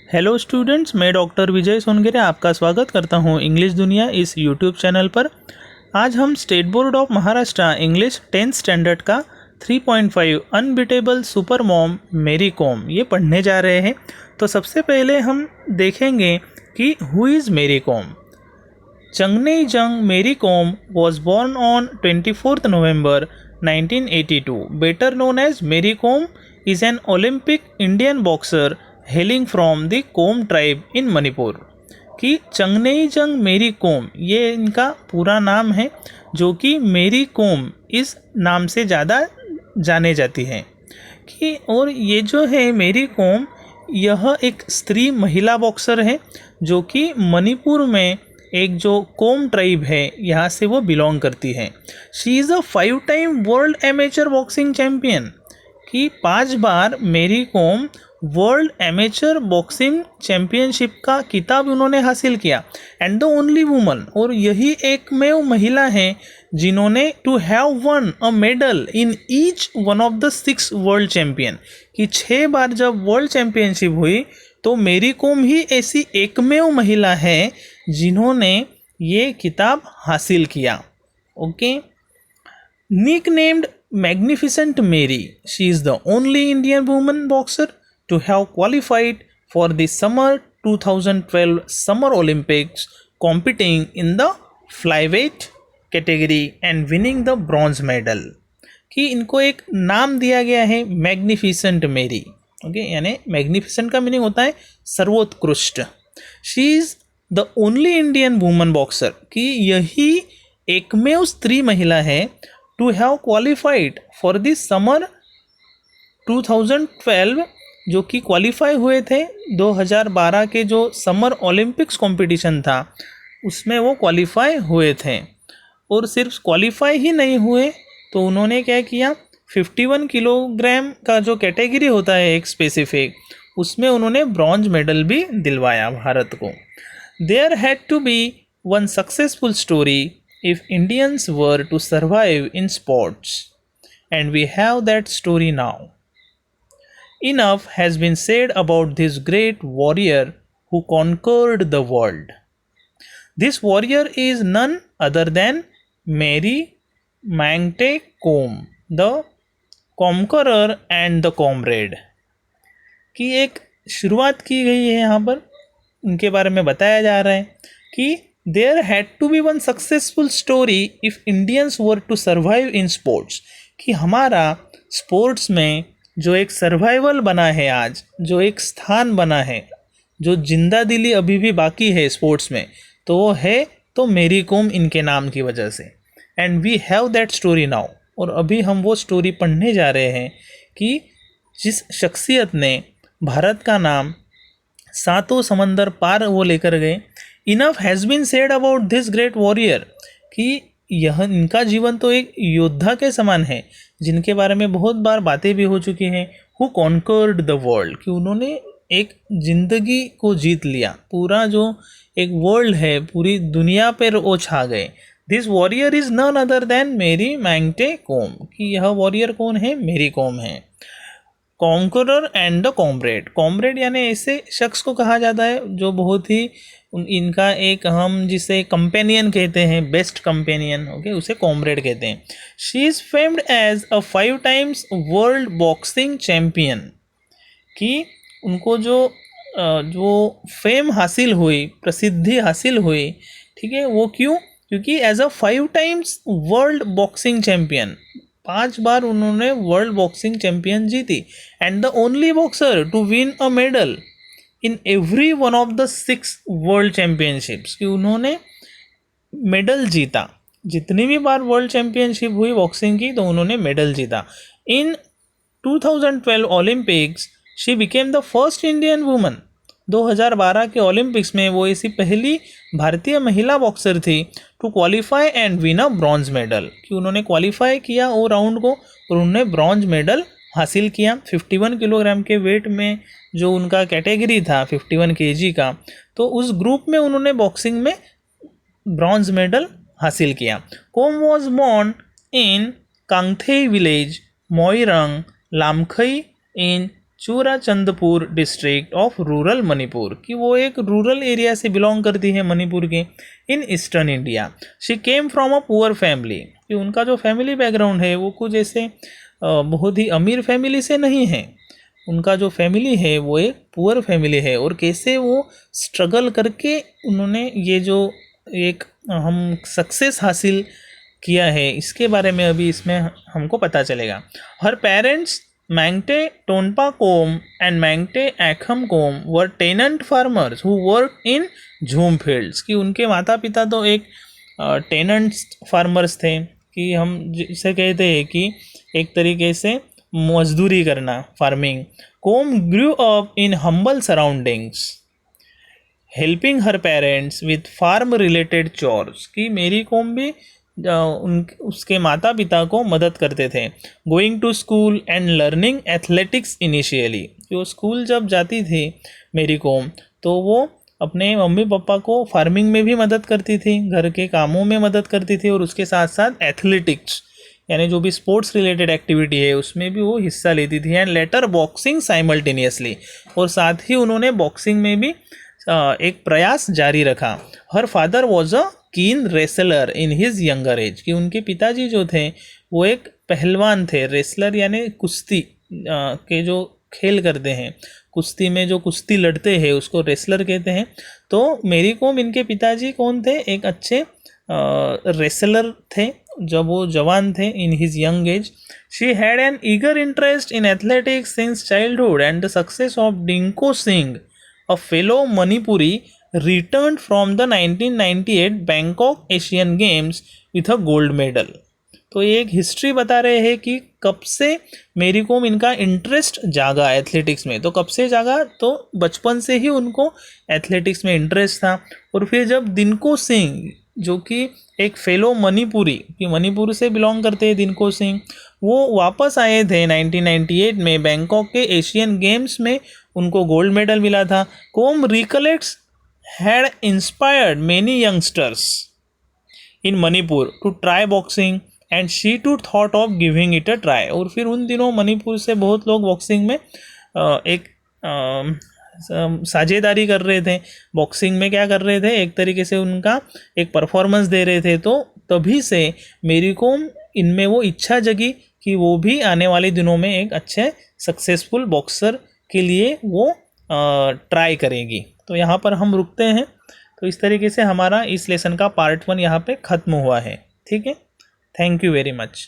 Hello students, मैं doctor विजय सोनगिरे आपका स्वागत करता हूं इंग्लिश दुनिया इस यूट्यूब चैनल पर। आज हम state board of Maharashtra English 10th standard का 3.5 अनबीटेबल सुपर मॉम मेरी कॉम ये पढ़ने जा रहे हैं। तो सबसे पहले हम देखेंगे कि हु इज़ मेरी कॉम। चंगनेजंग मेरी com was born on 24th November 1982. Better known as Mary Kom is an Olympic Indian boxer hailing from the Kom tribe in Manipur. कि चंगनेजंग मेरी कोम ये इनका पूरा नाम है, जो कि मेरी कोम इस नाम से ज़्यादा जाने जाती है। कि और ये जो है मेरी कोम, यह एक स्त्री महिला बॉक्सर है जो कि मणिपुर में एक जो कोम ट्राइब है यहाँ से वो बिलोंग करती है। She is a 5 time world amateur boxing champion. कि 5 बार मेरी कोम वर्ल्ड एमेचर बॉक्सिंग चैम्पियनशिप का खिताब उन्होंने हासिल किया। एंड द ओनली वुमन, और यही एकमेव महिला है जिन्होंने to have won a medal in each one of the 6 world champion. कि 6 बार जब वर्ल्ड चैम्पियनशिप हुई तो मेरी कोम ही ऐसी एकमेव महिला है जिन्होंने ये खिताब हासिल किया। Okay, nicknamed Magnificent Mary, she is the only Indian woman boxer to have qualified for the summer 2012 Summer Olympics, competing in the flyweight category and winning the bronze medal. कि इनको एक नाम दिया गया है मैग्निफिसेंट मेरी। ओके, यानी magnificent का मीनिंग होता है सर्वोत्कृष्ट। She is the only Indian woman boxer, कि यही एकमेव स्त्री महिला है to have qualified for the summer 2012, जो कि क्वालिफाई हुए थे 2012 के जो समर ओलंपिक्स कंपटीशन था उसमें वो क्वालिफाई हुए थे। और सिर्फ क्वालिफाई ही नहीं हुए तो उन्होंने क्या किया, 51 किलोग्राम का जो कैटेगरी होता है एक स्पेसिफिक, उसमें उन्होंने ब्रॉन्ज मेडल भी दिलवाया भारत को। There had to be one successful story if Indians were to survive in sports, and we have that story now. Enough has been said about this great warrior who conquered the world. This warrior is none other than Mary Magte Kom, the conqueror and the comrade. की एक शुरुआत की गई है यहाँ पर, उनके बारे में बताया जा रहा है कि There had to be one successful story if Indians were to survive in sports. कि हमारा स्पोर्ट्स में जो एक सर्वाइवल बना है आज, जो एक स्थान बना है, जो जिंदा दिली अभी भी बाकी है स्पोर्ट्स में, तो वो है तो मेरी कोम इनके नाम की वजह से। And we have that story now, और अभी हम वो स्टोरी पढ़ने जा रहे हैं कि जिस शख्सियत ने भारत का नाम 7 समंदर पार वो लेकर गए। Enough has been said about this great warrior, कि यह इनका जीवन तो एक योद्धा के समान है जिनके बारे में बहुत बार बातें भी हो चुकी हैं। हु कॉन्कर्ड द वर्ल्ड, कि उन्होंने एक ज़िंदगी को जीत लिया, पूरा जो एक वर्ल्ड है पूरी दुनिया पर वो छा गए। This warrior is none other than Mary Mangte कोम, कि यह वॉरियर कौन है, मेरी कोम है। Conqueror and the comrade, comrade यानी ऐसे शख्स को कहा जाता है जो बहुत ही इनका एक, हम जिसे कंपेनियन कहते हैं, बेस्ट कंपेनियन, ओके, उसे कॉमरेड कहते हैं। She is famed as a 5 times world boxing champion, कि उनको जो फेम हासिल हुई, प्रसिद्धि हासिल हुई, ठीक है, वो क्यों, क्योंकि as a 5 times world boxing champion, 5 बार उन्होंने वर्ल्ड बॉक्सिंग चैम्पियन जीती। And the only boxer to win a medal in every one of the 6 world championships, कि उन्होंने मेडल जीता, जितनी भी बार वर्ल्ड चैम्पियनशिप हुई बॉक्सिंग की तो उन्होंने मेडल जीता। In 2012 Olympics she became the first Indian woman, 2012 के ओलंपिक्स में वो ऐसी पहली भारतीय महिला बॉक्सर थी to qualify and win a bronze medal, कि उन्होंने क्वालिफाई किया वो राउंड को और उन्होंने ब्रॉन्ज मेडल हासिल किया। 51 किलोग्राम के वेट में जो उनका कैटेगरी था 51 kg का, तो उस ग्रुप में उन्होंने बॉक्सिंग में ब्रॉन्ज मेडल हासिल किया। Kom was born in Kangathei village, Moirang, Lamkhai in Churachandpur district of rural Manipur, कि वो एक रूरल एरिया से बिलोंग करती है मणिपुर के, in eastern India. She came from a poor family, कि उनका जो फैमिली बैकग्राउंड है वो कुछ ऐसे बहुत ही अमीर फैमिली से नहीं है, उनका जो फैमिली है वो एक पुअर फैमिली है। और कैसे वो स्ट्रगल करके उन्होंने ये जो एक हम सक्सेस हासिल किया है, इसके बारे में अभी इसमें हमको पता चलेगा। Her parents Mangte Tonpa Kom and Mangte Akham Kom were tenant farmers who work in jhum fields, कि उनके माता पिता तो एक टेनेंट फार्मर्स थे, कि हम जिसे कहते हैं कि एक तरीके से मजदूरी करना, farming. Kom grew up in humble surroundings helping her parents with farm related chores, कि मेरी कोम भी उसके माता पिता को मदद करते थे। Going to school and learning athletics initially, वो स्कूल जब जाती थी मेरी कोम तो वो अपने मम्मी पापा को फार्मिंग में भी मदद करती थी, घर के कामों में मदद करती थी, और उसके साथ साथ एथलेटिक्स यानी जो भी स्पोर्ट्स रिलेटेड एक्टिविटी है उसमें भी वो हिस्सा लेती थी। एंड लेटर बॉक्सिंग साइमल्टेनियसली, और साथ ही उन्होंने बॉक्सिंग में भी एक प्रयास जारी रखा। हर फादर वॉज अ कीन wrestler in his younger age, कि उनके पिताजी जो थे वो एक पहलवान थे। रेसलर यानी कुश्ती के जो खेल करते हैं, कुश्ती में जो कुश्ती लड़ते हैं उसको रेसलर कहते हैं। तो मेरी कोम इनके पिताजी कौन थे, एक अच्छे रेसलर थे जब वो जवान थे in his young age. She had an eager interest in athletics since childhood and the success of Dingko Singh, a fellow Manipuri, returned from the 1998 Bangkok Asian Games with a gold medal। तो ये एक history बता रहे हैं कि कब से मेरी कोम इनका इंटरेस्ट जागा एथलेटिक्स में। तो कब से जागा, तो बचपन से ही उनको एथलेटिक्स में इंटरेस्ट था। और फिर जब दिनको सिंह, जो कि एक फेलो मणिपुरी, कि मणिपुर से बिलोंग करते हैं दिनको सिंह, वो वापस आए थे 1998 में बैंकॉक के एशियन गेम्स में, उनको गोल्ड मेडल मिला था। Kom recollects had inspired many youngsters in Manipur to try boxing and she too thought of giving it a try. और फिर उन दिनों मणिपुर से बहुत लोग बॉक्सिंग में एक साझेदारी कर रहे थे, बॉक्सिंग में क्या कर रहे थे, एक तरीके से उनका एक परफॉर्मेंस दे रहे थे। तो तभी से मेरी कोम इनमें वो इच्छा जगी कि वो भी आने वाले दिनों में एक अच्छे सक्सेसफुल बॉक्सर के लिए वो ट्राई करेगी। तो यहाँ पर हम रुकते हैं। तो इस तरीके से हमारा इस लेसन का पार्ट 1 यहाँ पे ख़त्म हुआ है। ठीक है, थैंक यू वेरी मच।